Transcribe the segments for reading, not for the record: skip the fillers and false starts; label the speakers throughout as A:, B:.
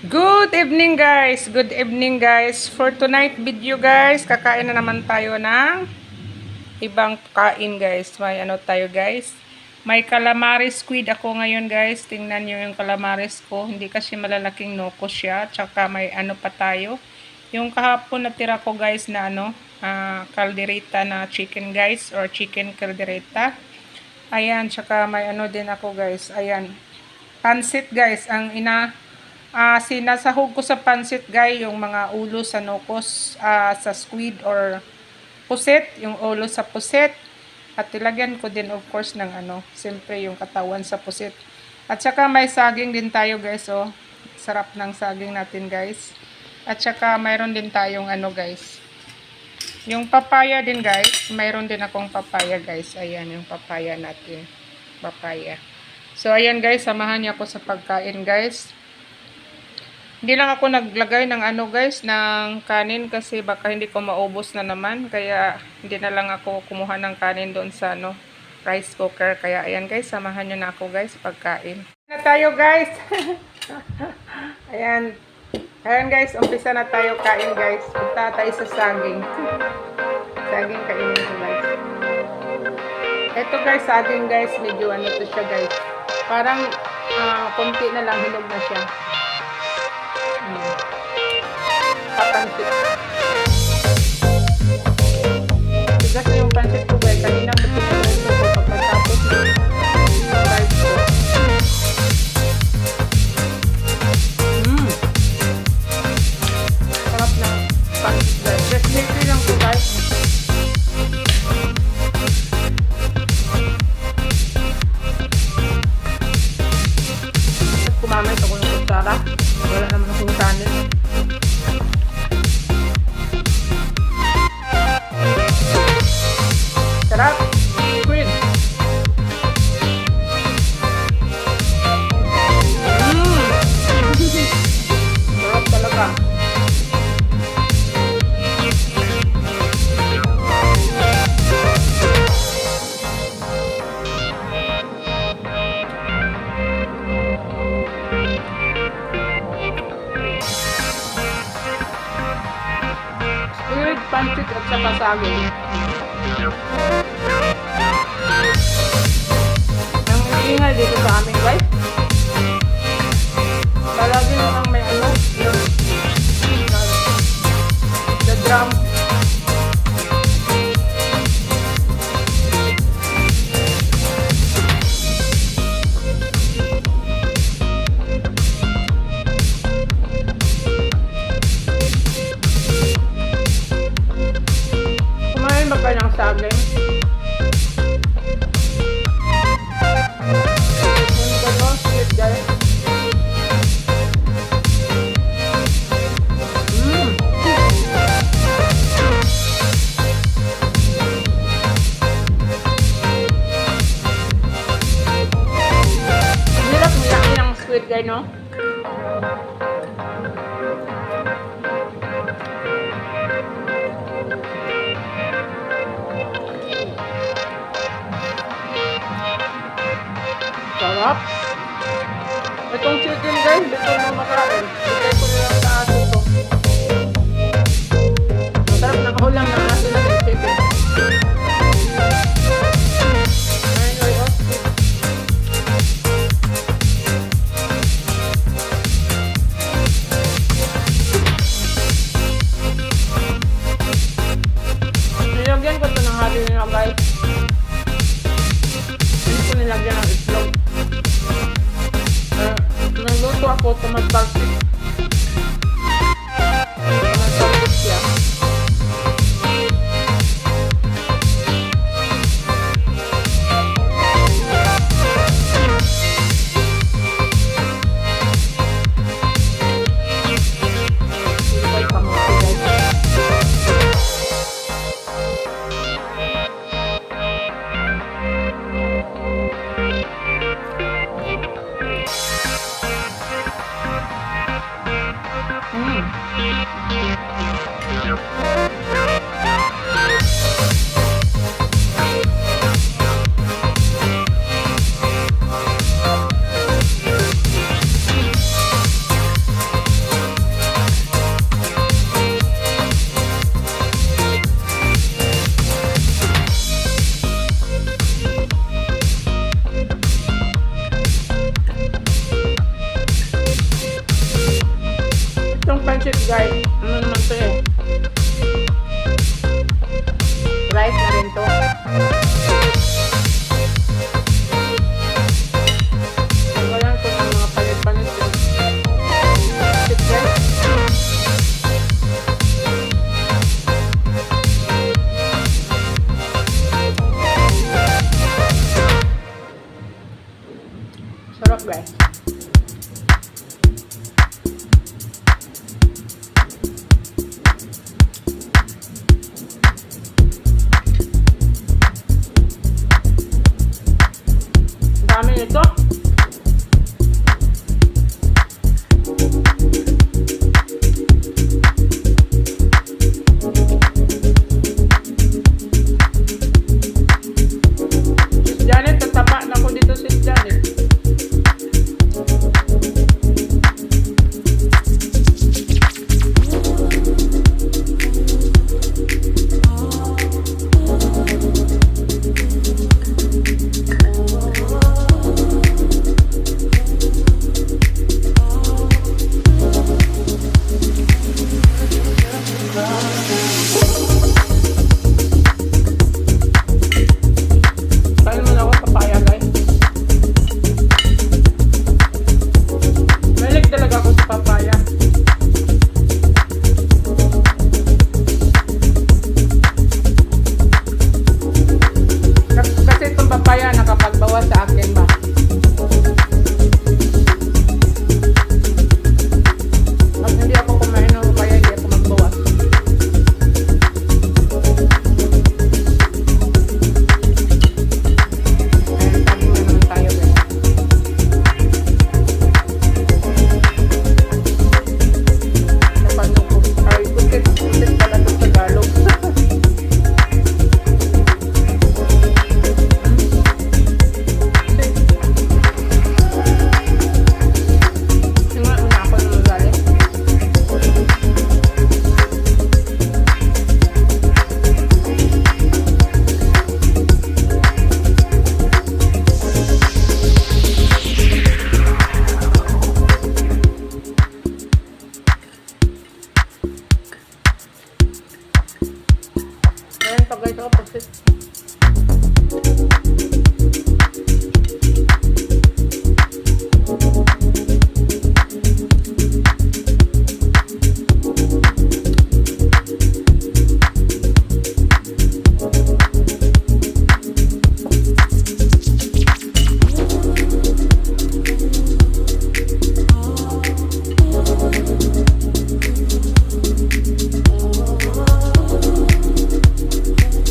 A: Good evening guys! Good evening guys! For tonight video guys, kakain na naman tayo ng ibang kain guys. May ano tayo guys? May calamari squid ako ngayon guys. Tingnan nyo yung calamaris ko. Hindi kasi malalaking noko siya. Tsaka may ano pa tayo. Yung kahapon natira ko guys na caldereta na chicken guys. Or chicken caldereta. Ayan, tsaka may ano din ako guys. Ayan. Pansit guys. Sinasahog ko sa pansit guys yung mga ulo sa nokos sa squid or puset, yung ulo sa puset. At ilagyan ko din of course ng siyempre yung katawan sa puset. At saka may saging din tayo guys, oh. Sarap ng saging natin guys. At saka mayroon din tayong guys. Yung papaya din guys, mayroon din akong papaya guys. Ayan yung papaya natin. Papaya. So ayan guys, samahan niyo ako sa pagkain guys. Hindi lang ako naglagay ng guys, ng kanin kasi baka hindi ko maubos na naman. Kaya hindi na lang ako kumuha ng kanin doon sa rice cooker. Kaya ayan guys, samahan nyo na ako guys pagkain. Na tayo guys. Ayan. Ayan guys, umpisa na tayo kain guys. Punta tayo sa saging. Saging kainin ko guys. Ito guys, saging guys, medyo to siya guys. Parang konti na lang, hinog na siya. Papansit. Tigas na yung pansit ko guys. Kanina ko pinagay ko pagkatapos ng rice ko. Sarap na pansit guys. Just liquid lang ko guys. At kumamay ito ko ng kutsara. Wala naman akong kanin. Sarap! Squid! Sarap talaga. Squid, pansit at saka saging. Ang ingay dito sa amin guys. Palagi namang may yung the drum. Kumain ba kayo ng saging? Guys, no? Sarap. Itong chicken guys, dito na makain. Bigay ko nilang sa aso to. Masarap, nakahulang ng aso natin chicken. Nilagyan ko ito ng hati nila guys. Hindi ko nilagyan ng itlog. Nagluto ako tumatagsit. Tumatagsit siya. Sarap guys. Dami nito. Sis Janet, tataba na ko dito sis Janet. Kain mo na ako papaya guys. Mahilig talaga ako sa papaya. Kasi itong papaya nakapagbawas sa akin ba. Pag hindi ako kumain ng papaya, hindi ako magbawas. Ayan, sabi mo naman tayo guys. Kapag ay, pusit pala ito sa Tagalog. Tingnan mo na ako ng magaling. Ayan pa guys, ako pusit.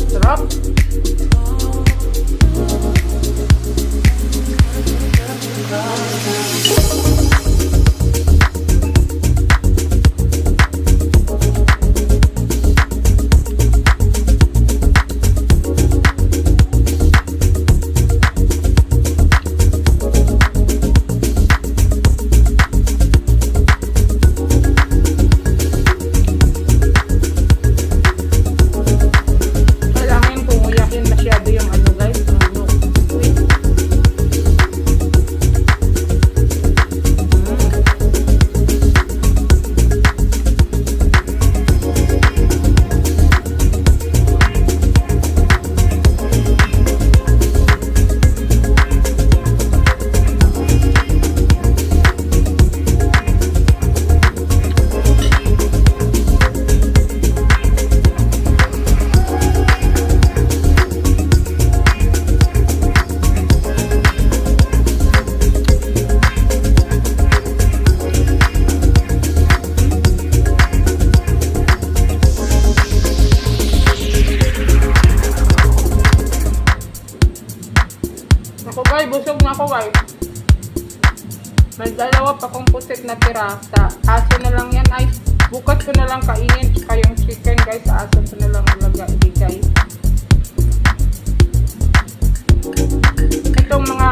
A: Sarap. Kailangan pumuyakin masyado yung ano guys, yung ano, sweet. Ako guys, busog na ako guys. May dalawa pa kong pusit na tira. Sa aso na lang yan ay bukas ko na lang kainin. Tsaka yung chicken guys, sa aso ko na lang ibigay. Itong mga